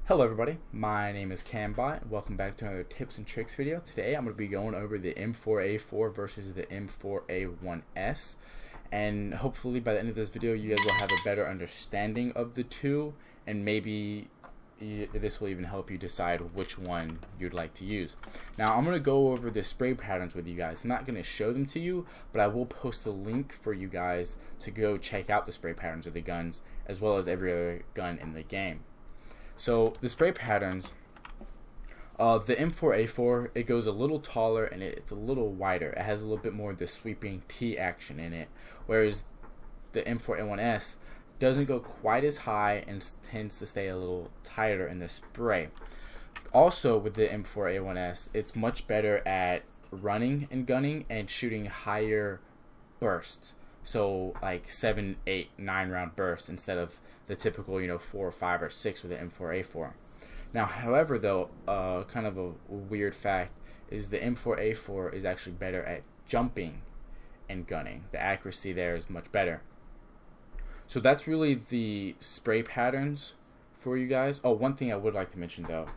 Hello everybody, my name is Cambot. Welcome back to another tips and tricks video. Today I'm going to be going over the M4A4 versus the M4A1S, and hopefully by the end of this video you guys will have a better understanding of the two, and maybe this will even help you decide which one you'd like to use. Now I'm going to go over the spray patterns with you guys. I'm not going to show them to you, but I will post a link for you guys to go check out the spray patterns of the guns as well as every other gun in the game. So the spray patterns, the M4A4, it goes a little taller and it's a little wider. It has a little bit more of the sweeping T action in it, whereas the M4A1S doesn't go quite as high and tends to stay a little tighter in the spray. Also with the M4A1S, it's much better at running and gunning and shooting higher bursts. So like 7, 8, 9 round bursts instead of the typical 4, 5, or 6 with the M4A4. Now, however, though, kind of a weird fact is the M4A4 is actually better at jumping and gunning. The accuracy there is much better. So that's really the spray patterns for you guys. Oh, one thing I would like to mention though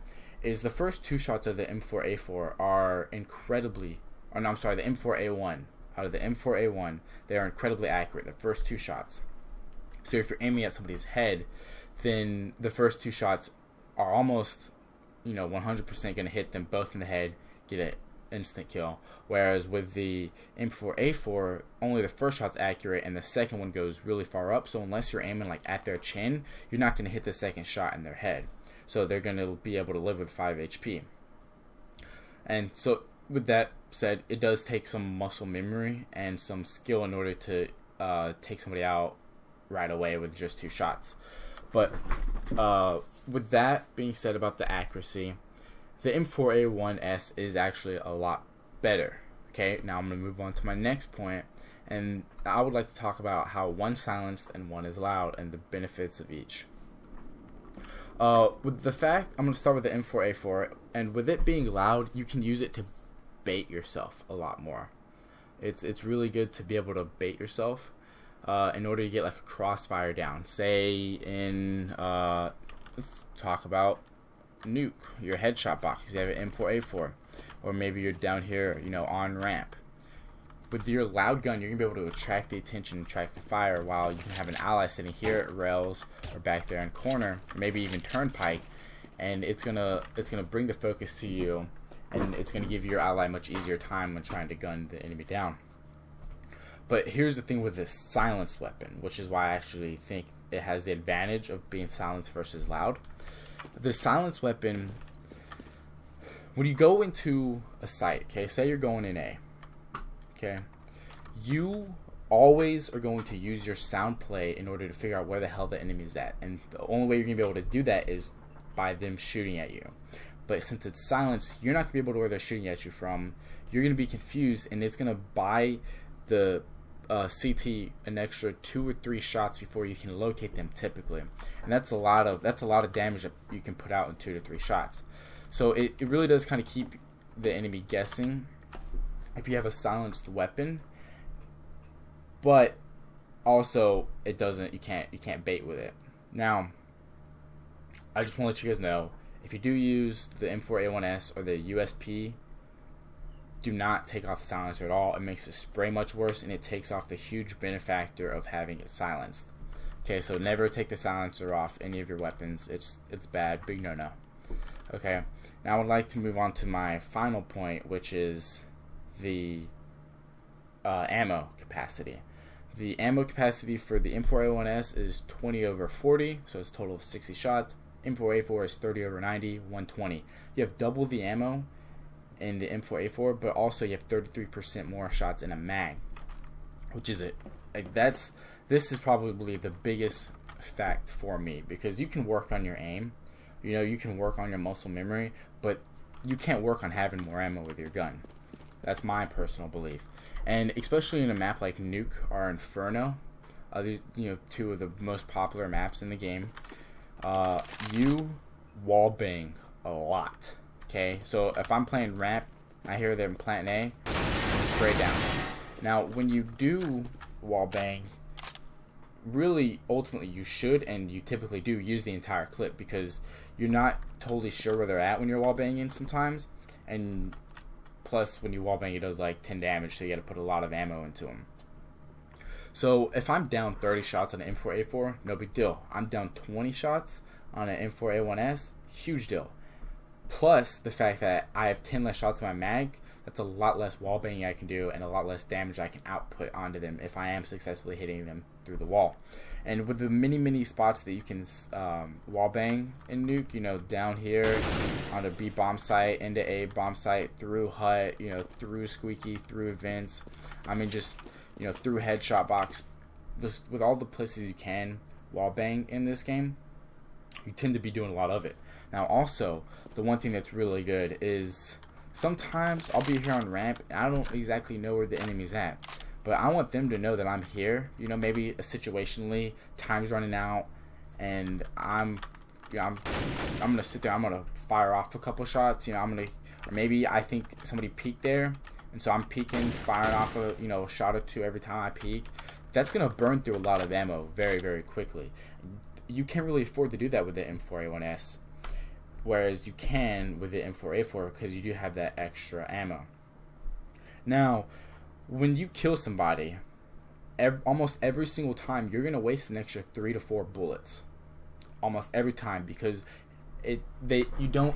is the first two shots of the M4A4 are incredibly, or no, I'm sorry, the M4A1. Out of the M4A1, they are incredibly accurate, the first two shots. So if you're aiming at somebody's head, then the first two shots are almost 100% going to hit them both in the head, get an instant kill. Whereas with the M4A4, only the first shot's accurate and the second one goes really far up. So unless you're aiming like at their chin, you're not going to hit the second shot in their head. So they're going to be able to live with 5 HP. And so with that said, it does take some muscle memory and some skill in order to take somebody out right away with just 2 shots. But with that being said about the accuracy, the M4A1S is actually a lot better. Okay, now I'm going to move on to my next point, and I would like to talk about how one's silenced and one is loud and the benefits of each. With the fact, I'm going to start with the M4A4, and with it being loud, you can use it to bait yourself a lot more. It's really good to be able to bait yourself in order to get like a crossfire down. Say in let's talk about nuke, your headshot box. You have an M4A4, or maybe you're down here, on ramp. With your loud gun, you're gonna be able to attract the attention, attract the fire, while you can have an ally sitting here at rails or back there in corner, or maybe even turnpike, and it's gonna bring the focus to you, and it's gonna give your ally much easier time when trying to gun the enemy down. But here's the thing with this silenced weapon, which is why I actually think it has the advantage of being silenced versus loud. The silenced weapon, when you go into a site, okay, say you're going in A, okay, you always are going to use your sound play in order to figure out where the hell the enemy is at, and the only way you're going to be able to do that is by them shooting at you. But since it's silenced, you're not going to be able to know where they're shooting at you from. You're going to be confused, and it's going to buy the CT an extra 2 or 3 shots before you can locate them typically, and that's a lot of damage that you can put out in 2 to 3 shots. So it really does kind of keep the enemy guessing if you have a silenced weapon, but also it doesn't, you can't bait with it. Now I just want to let you guys know, if you do use the M4A1S or the USP, do not take off the silencer at all. It makes the spray much worse, and it takes off the huge benefactor of having it silenced. Okay, so never take the silencer off any of your weapons. It's bad, big no-no. Okay, now I would like to move on to my final point, which is the ammo capacity. The ammo capacity for the M4A1S is 20/40, so it's a total of 60 shots. M4A4 is 30/90, 120. You have double the ammo in the M4A4, but also you have 33% more shots in a mag, which is this is probably the biggest fact for me, because you can work on your aim, you can work on your muscle memory, but you can't work on having more ammo with your gun. That's my personal belief. And especially in a map like Nuke or Inferno, these, 2 of the most popular maps in the game, you wall bang a lot. Okay, so if I'm playing ramp, I hear them planting A, spray down. Now, when you do wall bang, really, ultimately, you should, and you typically do, use the entire clip, because you're not totally sure where they're at when you're wall banging sometimes, and plus when you wall bang it does like 10 damage, so you gotta put a lot of ammo into them. So if I'm down 30 shots on an M4A4, no big deal. I'm down 20 shots on an M4A1S, huge deal. Plus the fact that I have 10 less shots in my mag, that's a lot less wall banging I can do, and a lot less damage I can output onto them if I am successfully hitting them through the wall. And with the many spots that you can wall bang in Nuke, you know, down here on the B bomb site, into A bomb site, through hut, you know, through squeaky, through vents, I mean, just, you know, through headshot box, with all the places you can wall bang in this game, you tend to be doing a lot of it. Now also, the one thing that's really good is sometimes I'll be here on ramp and I don't exactly know where the enemy's at, but I want them to know that I'm here. You know, maybe situationally, time's running out, and I'm gonna sit there. I'm gonna fire off a couple shots. You know, or maybe I think somebody peeked there, and so I'm peeking, firing off a shot or two every time I peek. That's gonna burn through a lot of ammo very quickly. You can't really afford to do that with the M4A1S, whereas you can with the M4A4 because you do have that extra ammo. Now, when you kill somebody, almost every single time you're gonna waste an extra 3 to 4 bullets, almost every time, because you don't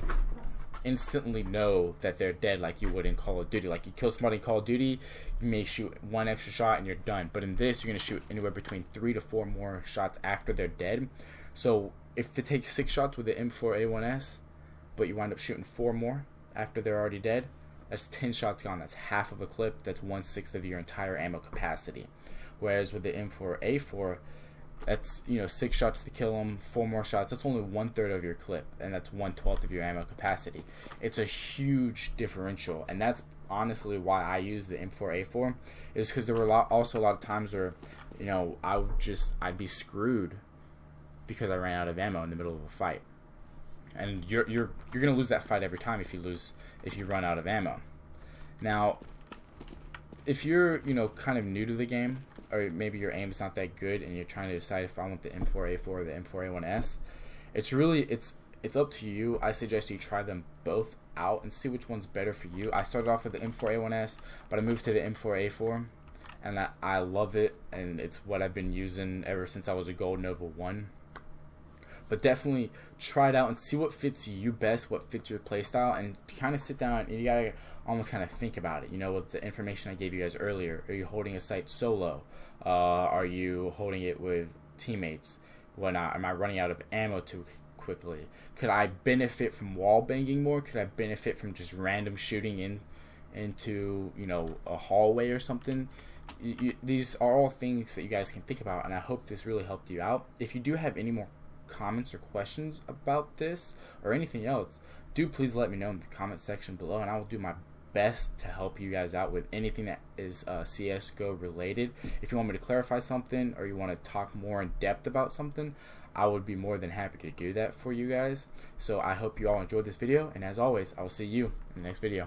instantly know that they're dead like you would in Call of Duty. Like, you kill somebody in Call of Duty, you may shoot one extra shot and you're done, but in this you're gonna shoot anywhere between 3 to 4 more shots after they're dead. So if it takes 6 shots with the M4A1S, but you wind up shooting 4 more after they're already dead, that's 10 shots gone. That's half of a clip. That's 1/6 of your entire ammo capacity. Whereas with the M4A4, that's 6 shots to kill them, 4 more shots. That's only 1/3 of your clip, and that's 1/12 of your ammo capacity. It's a huge differential, and that's honestly why I use the M4A4. Is because there were also a lot of times where I'd be screwed because I ran out of ammo in the middle of a fight. And you're gonna lose that fight every time if you run out of ammo. Now, if you're kind of new to the game, or maybe your aim's not that good and you're trying to decide if I want the M4A4 or the M4A1S, it's up to you. I suggest you try them both out and see which one's better for you. I started off with the M4A1S, but I moved to the M4A4, and I love it, and it's what I've been using ever since I was a Gold Nova 1. But definitely try it out and see what fits you best, what fits your playstyle, and kind of sit down and you gotta almost kind of think about it. With the information I gave you guys earlier, are you holding a site solo? Are you holding it with teammates? Whatnot? Am I running out of ammo too quickly? Could I benefit from wall banging more? Could I benefit from just random shooting into a hallway or something? These are all things that you guys can think about, and I hope this really helped you out. If you do have any more comments or questions about this or anything else, do please let me know in the comment section below, and I will do my best to help you guys out with anything that is CSGO related. If you want me to clarify something or you want to talk more in depth about something, I would be more than happy to do that for you guys. So I hope you all enjoyed this video, and as always, I will see you in the next video.